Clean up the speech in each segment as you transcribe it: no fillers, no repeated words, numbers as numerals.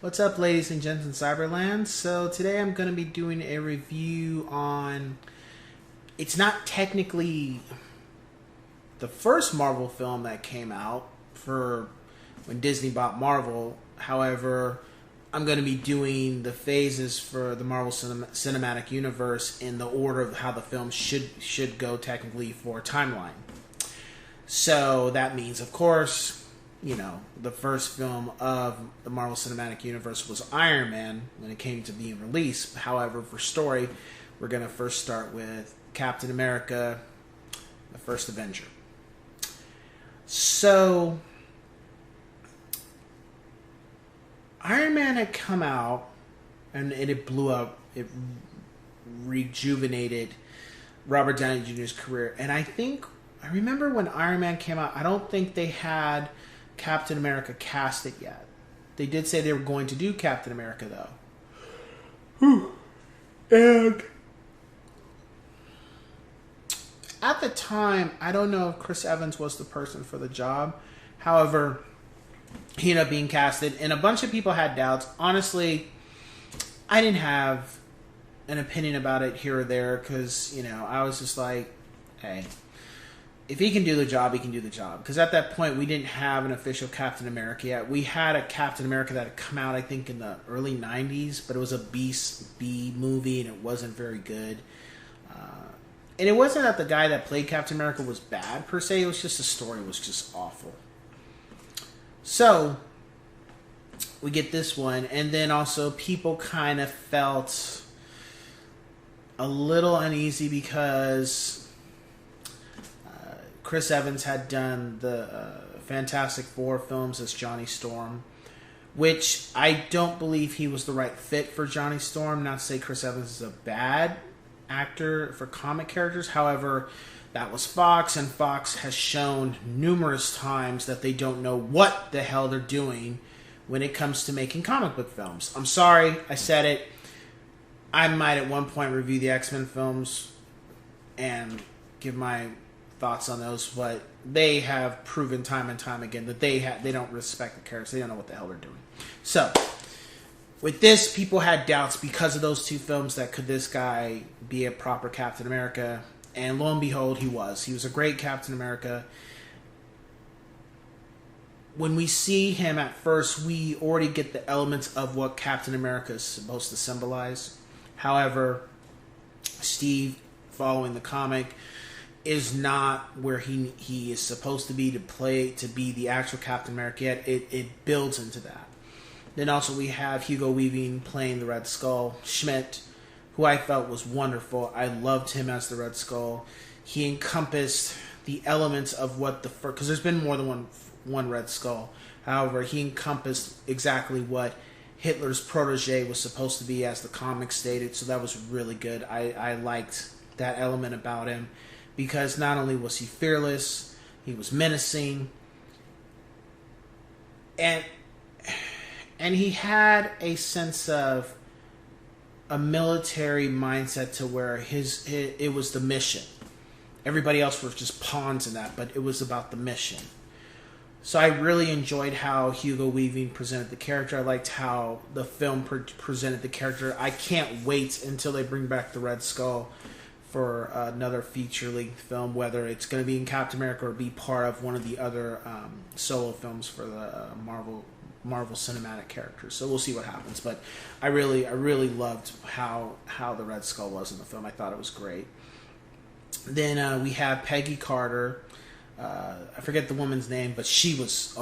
What's up, ladies and gents in Cyberland? So today I'm going to be doing a review on... It's not technically the first Marvel film that came out for when Disney bought Marvel. However, I'm going to be doing the phases for the Marvel Cinematic Universe in the order of how the film should go technically for timeline. So that means, of course, the first film of the Marvel Cinematic Universe was Iron Man when it came to being released. However, for story, we're going to first start with Captain America, the first Avenger. So, Iron Man had come out, and it blew up. It rejuvenated Robert Downey Jr.'s career. And I remember when Iron Man came out, I don't think they had Captain America casted yet. They did say they were going to do Captain America, though. And at the time, I don't know if Chris Evans was the person for the job. However, he ended up being casted, and a bunch of people had doubts. Honestly, I didn't have an opinion about it here or there because, I was just like, hey, if he can do the job, he can do the job. Because at that point, we didn't have an official Captain America yet. We had a Captain America that had come out, I think, in the early 90s, but it was a B movie, and it wasn't very good. And it wasn't that the guy that played Captain America was bad, per se. It was just the story was just awful. So, we get this one, and then also people kind of felt a little uneasy because Chris Evans had done the Fantastic Four films as Johnny Storm, which I don't believe he was the right fit for Johnny Storm. Not to say Chris Evans is a bad actor for comic characters. However, that was Fox, and Fox has shown numerous times that they don't know what the hell they're doing when it comes to making comic book films. I'm sorry, I said it. I might at one point review the X-Men films and give my thoughts on those, but they have proven time and time again that they don't respect the characters. They don't know what the hell they're doing. So, with this, people had doubts because of those two films that could this guy be a proper Captain America, and lo and behold, he was. He was a great Captain America. When we see him at first, we already get the elements of what Captain America is supposed to symbolize. However, Steve, following the comic, is not where he is supposed to be to be the actual Captain America yet. It builds into that. Then also we have Hugo Weaving playing the Red Skull, Schmidt, who I felt was wonderful. I loved him as the Red Skull. He encompassed the elements of what because there's been more than one Red Skull. However, he encompassed exactly what Hitler's protege was supposed to be as the comic stated, so that was really good. I liked that element about him because not only was he fearless, he was menacing, and he had a sense of a military mindset to where it was the mission. Everybody else was just pawns in that, but it was about the mission. So I really enjoyed how Hugo Weaving presented the character. I liked how the film presented the character. I can't wait until they bring back the Red Skull for another feature-length film, whether it's going to be in Captain America or be part of one of the other solo films for the Marvel Cinematic characters. So we'll see what happens. But I really loved how the Red Skull was in the film. I thought it was great. Then we have Peggy Carter. I forget the woman's name, but she was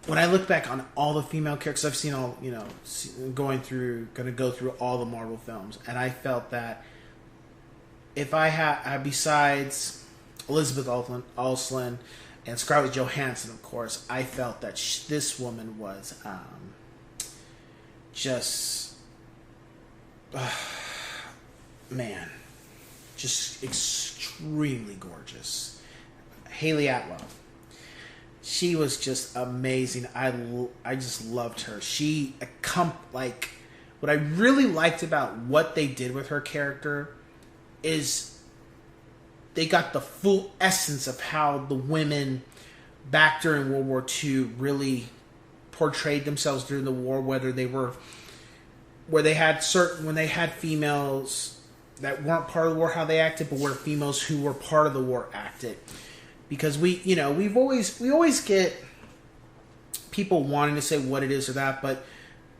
when I look back on all the female characters I've seen, gonna go through all the Marvel films, and I felt that if I had besides Elizabeth Olsen and Scarlett Johansson, of course, I felt that this woman was just extremely gorgeous. Haley Atwell. She was just amazing. I just loved her. What I really liked about what they did with her character is they got the full essence of how the women back during World War II really portrayed themselves during the war, whether they were when they had females that weren't part of the war, how they acted, but where females who were part of the war acted. Because we always get people wanting to say what it is or that, but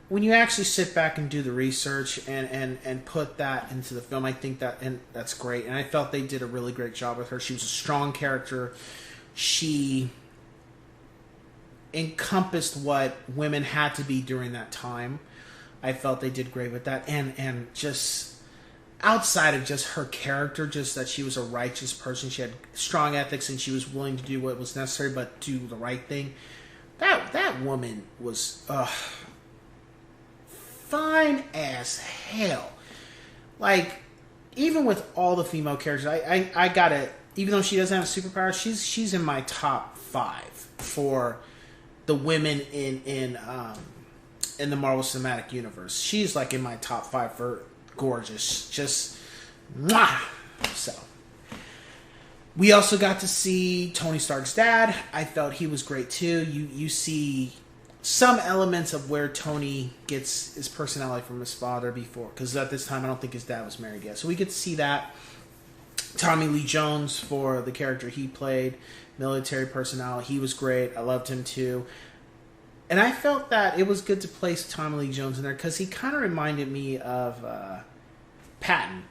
when you actually sit back and do the research and put that into the film, I think that's great. And I felt they did a really great job with her. She was a strong character. She encompassed what women had to be during that time. I felt they did great with that. And just outside of just her character, just that she was a righteous person, she had strong ethics and she was willing to do what was necessary but do the right thing. That woman was fine as hell. Like, even with all the female characters, I gotta, even though she doesn't have a superpower, she's in my top 5 for the women in the Marvel Cinematic Universe. She's like in my top 5 for gorgeous. Just mwah! So we also got to see Tony Stark's dad. I felt he was great too. You see some elements of where Tony gets his personality from his father before, because at this time I don't think his dad was married yet. So we get to see that. Tommy Lee Jones for the character he played, military personnel. He was great. I loved him too. And I felt that it was good to place Tommy Lee Jones in there because he kind of reminded me of Patton.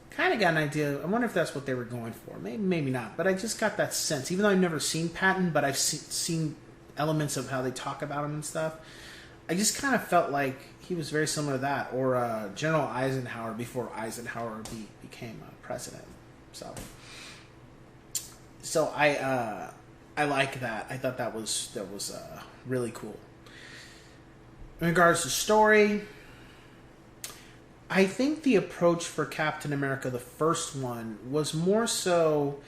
Kind of got an idea. I wonder if that's what they were going for. Maybe not. But I just got that sense. Even though I've never seen Patton, but I've seen elements of how they talk about him and stuff. I just kind of felt like he was very similar to that. Or General Eisenhower before Eisenhower became president. So I like that. I thought that was really cool. In regards to story, I think the approach for Captain America, the first one, was more so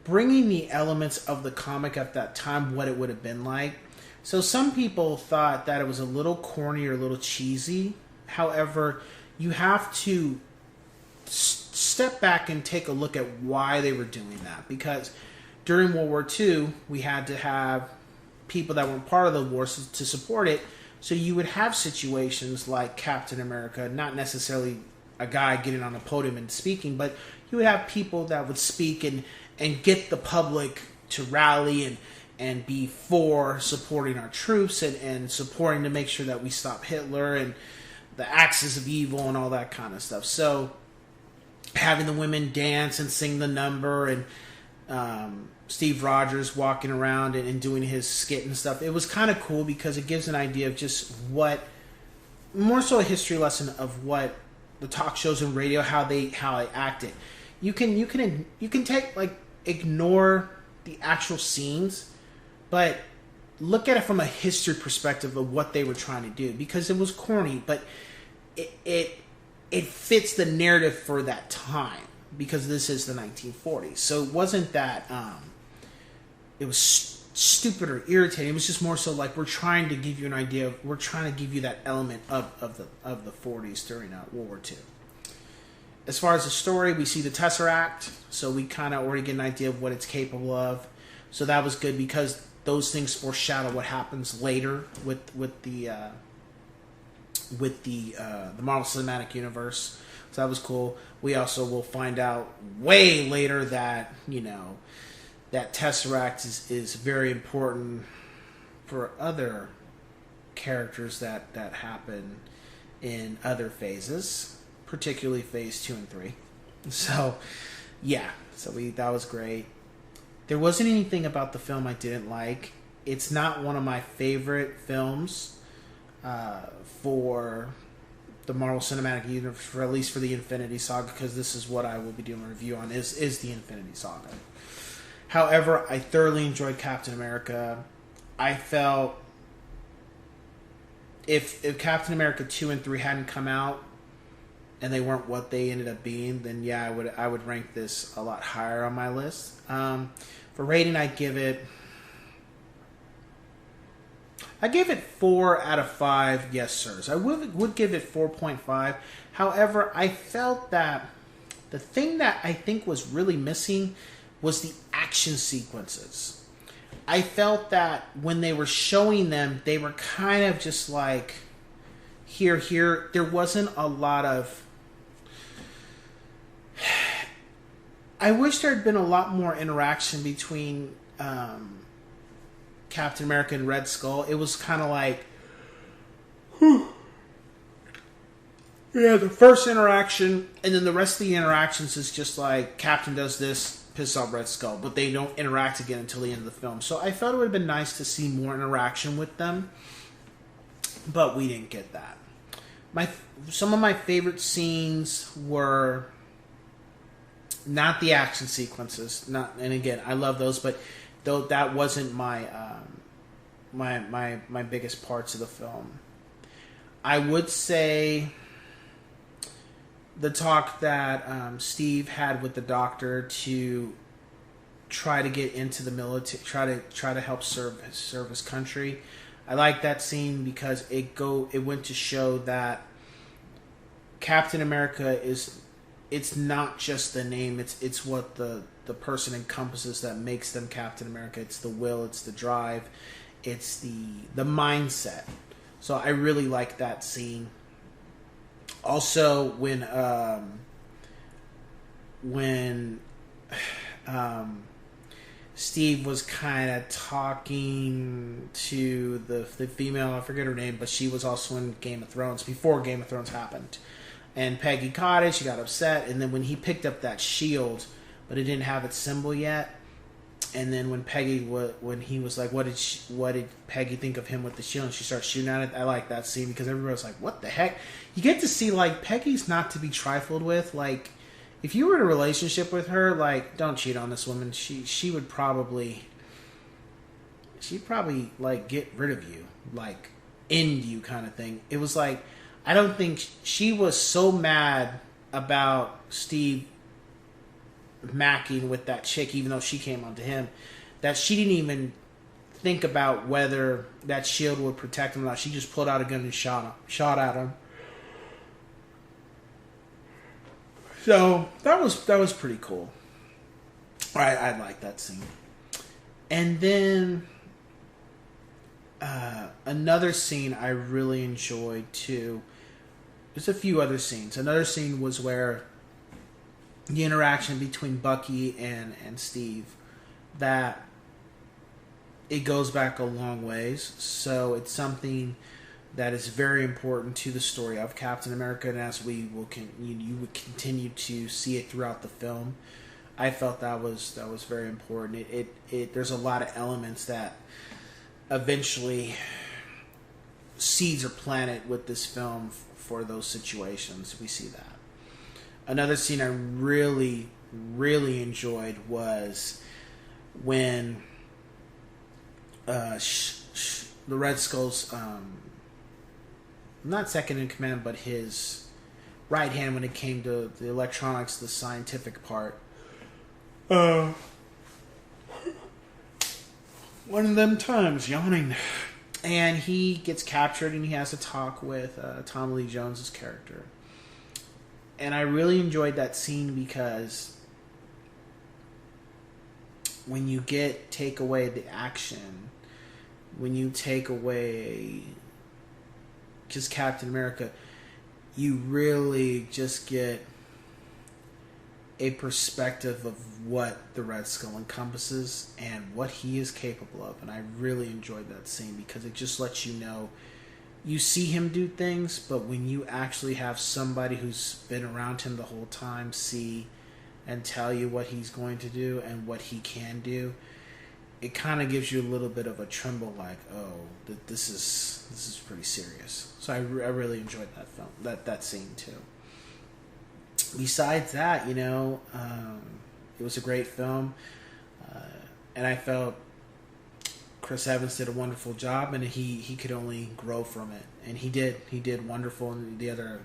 bringing the elements of the comic at that time, what it would have been like. So some people thought that it was a little corny or a little cheesy. However, you have to step back and take a look at why they were doing that. Because during World War II, we had to have people that weren't part of the war to support it. So you would have situations like Captain America, not necessarily a guy getting on a podium and speaking, but you would have people that would speak and get the public to rally and be for supporting our troops and supporting to make sure that we stop Hitler and the axis of evil and all that kind of stuff. So having the women dance and sing the number and Steve Rogers walking around and doing his skit and stuff. It was kind of cool because it gives an idea of just what, more so a history lesson of what the talk shows and radio, how they acted. You can take, like, ignore the actual scenes, but look at it from a history perspective of what they were trying to do, because it was corny, but it fits the narrative for that time, because this is the 1940s. So it wasn't that it was stupid or irritating. It was just more so like we're trying to give you an idea. We're trying to give you that element of the 40s during World War II. As far as the story, we see the Tesseract, so we kind of already get an idea of what it's capable of. So that was good because those things foreshadow what happens later with the Marvel Cinematic Universe. So that was cool. We also will find out way later that, that Tesseract is very important for other characters that happen in other phases, particularly phase 2 and 3. So, yeah. So that was great. There wasn't anything about the film I didn't like. It's not one of my favorite films for the Marvel Cinematic Universe, at least for the Infinity Saga, because this is what I will be doing a review on, is the Infinity Saga. However, I thoroughly enjoyed Captain America. I felt if Captain America 2 and 3 hadn't come out and they weren't what they ended up being, then yeah, I would rank this a lot higher on my list. For rating, I give it 4 out of 5 yes sirs. I would give it 4.5. However, I felt that the thing that I think was really missing was the action sequences. I felt that when they were showing them, they were kind of just like, here. There wasn't a lot of... I wish there had been a lot more interaction between Captain America and Red Skull. It was kind of like... Yeah, the first interaction, and then the rest of the interactions is just like, Captain does this, piss off Red Skull, but they don't interact again until the end of the film. So I felt it would have been nice to see more interaction with them, but we didn't get that. Some of my favorite scenes were not the action sequences, and again, I love those, but though that wasn't my my biggest parts of the film. I would say the talk that Steve had with the doctor to try to get into the military, try to help serve his country. I like that scene because it went to show that Captain America it's not just the name, it's what the person encompasses that makes them Captain America. It's the will, it's the drive, it's the mindset. So I really like that scene. Also, when Steve was kind of talking to the female, I forget her name, but she was also in Game of Thrones before Game of Thrones happened. And Peggy caught it, she got upset, and then when he picked up that shield, but it didn't have its symbol yet, and then when he was like, what did Peggy think of him with the shield, and she starts shooting at it, I like that scene because everybody was like, what the heck? You get to see, like, Peggy's not to be trifled with. Like, if you were in a relationship with her, like, don't cheat on this woman. She'd probably like get rid of you, like end you kind of thing. It was like, I don't think she was so mad about Steve macking with that chick, even though she came onto him, that she didn't even think about whether that shield would protect him or not. She just pulled out a gun and shot at him. So that was pretty cool. I like that scene. And then another scene I really enjoyed too. There's a few other scenes. Another scene was where the interaction between Bucky and Steve, that it goes back a long ways. So it's something that is very important to the story of Captain America, and as you would continue to see it throughout the film. I felt that was very important. There's a lot of elements that eventually seeds are planted with this film for those situations. We see that. Another scene I really, really enjoyed was when the Red Skull's not second in command, but his right hand when it came to the electronics, the scientific part. One of them times, yawning. And he gets captured and he has a talk with Tom Lee Jones's character. And I really enjoyed that scene because when you take away the action, when you take away just Captain America, you really just get a perspective of what the Red Skull encompasses and what he is capable of. And I really enjoyed that scene because it just lets you know, you see him do things, but when you actually have somebody who's been around him the whole time see and tell you what he's going to do and what he can do, it kind of gives you a little bit of a tremble, like, oh, this is pretty serious. So I really enjoyed that film, that scene too. Besides that, it was a great film, and I felt Chris Evans did a wonderful job, and he could only grow from it, and he did wonderful in the other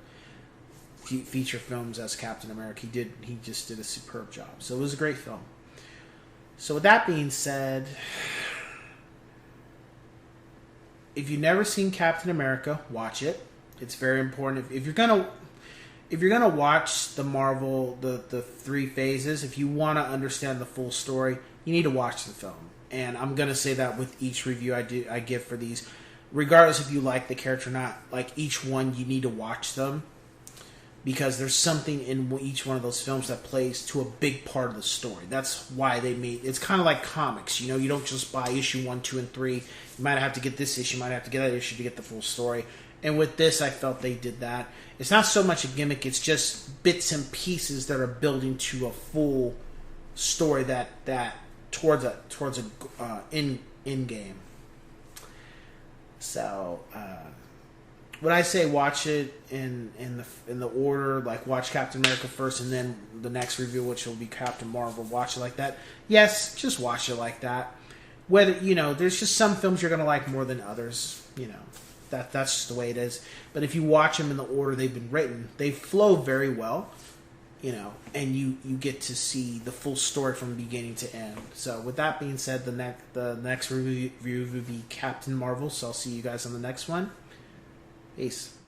feature films as Captain America. He just did a superb job. So it was a great film. So with that being said, if you've never seen Captain America, watch it. It's very important. If you're gonna watch the Marvel, the three phases, if you want to understand the full story, you need to watch the film. and I'm gonna say that with each review I give for these, regardless if you like the character or not. Like each one, you need to watch them because there's something in each one of those films that plays to a big part of the story. That's why they made it's kind of like comics. You know, you don't just buy issue 1, 2, and 3. You might have to get this issue, you might have to get that issue to get the full story. And with this, I felt they did that. It's not so much a gimmick; it's just bits and pieces that are building to a full story that towards a in game. So, when I say watch it in the order, like watch Captain America first, and then the next review, which will be Captain Marvel, watch it like that. Yes, just watch it like that. Whether there's just some films you're gonna like more than others. That's just the way it is. But if you watch them in the order they've been written, they flow very well. And you get to see the full story from beginning to end. So with that being said, the next review will be Captain Marvel. So I'll see you guys on the next one. Peace.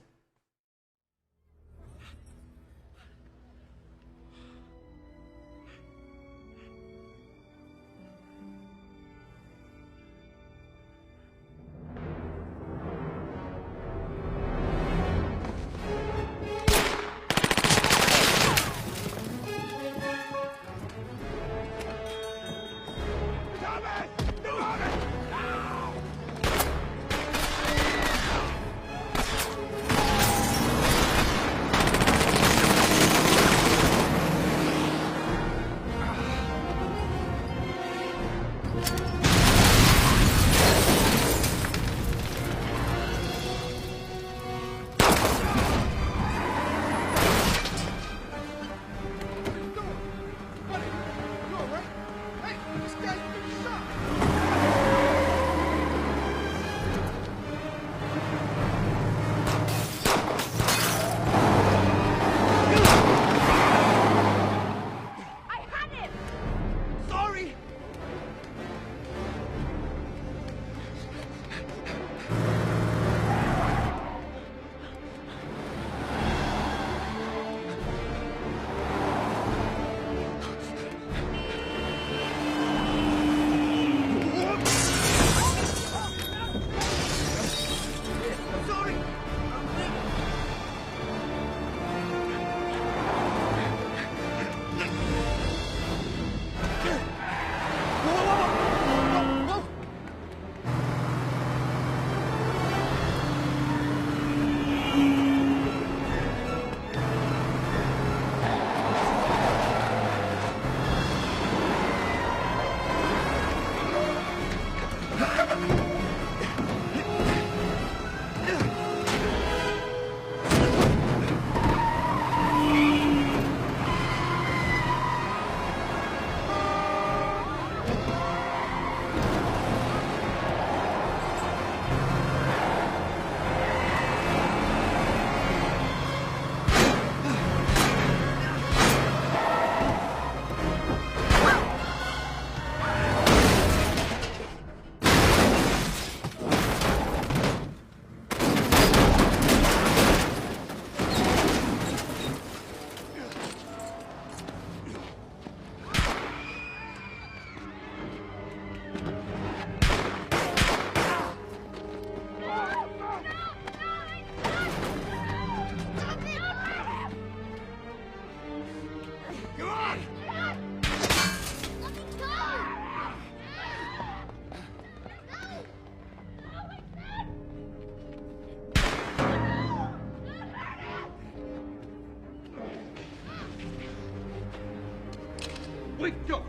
Wait, don't!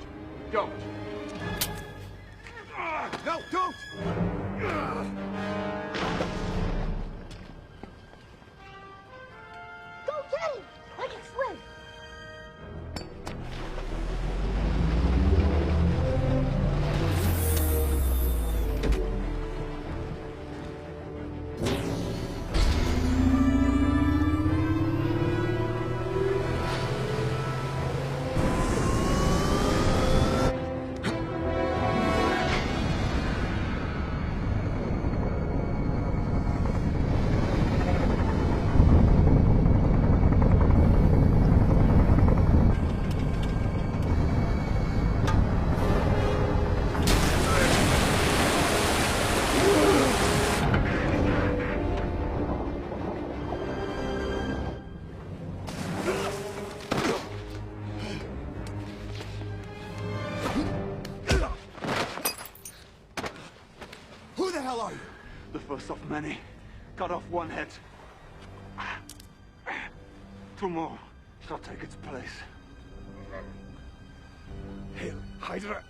Don't! No, don't! Go get him! I can swim! many. Cut off one head. 2 more shall take its place. Hail Hydra!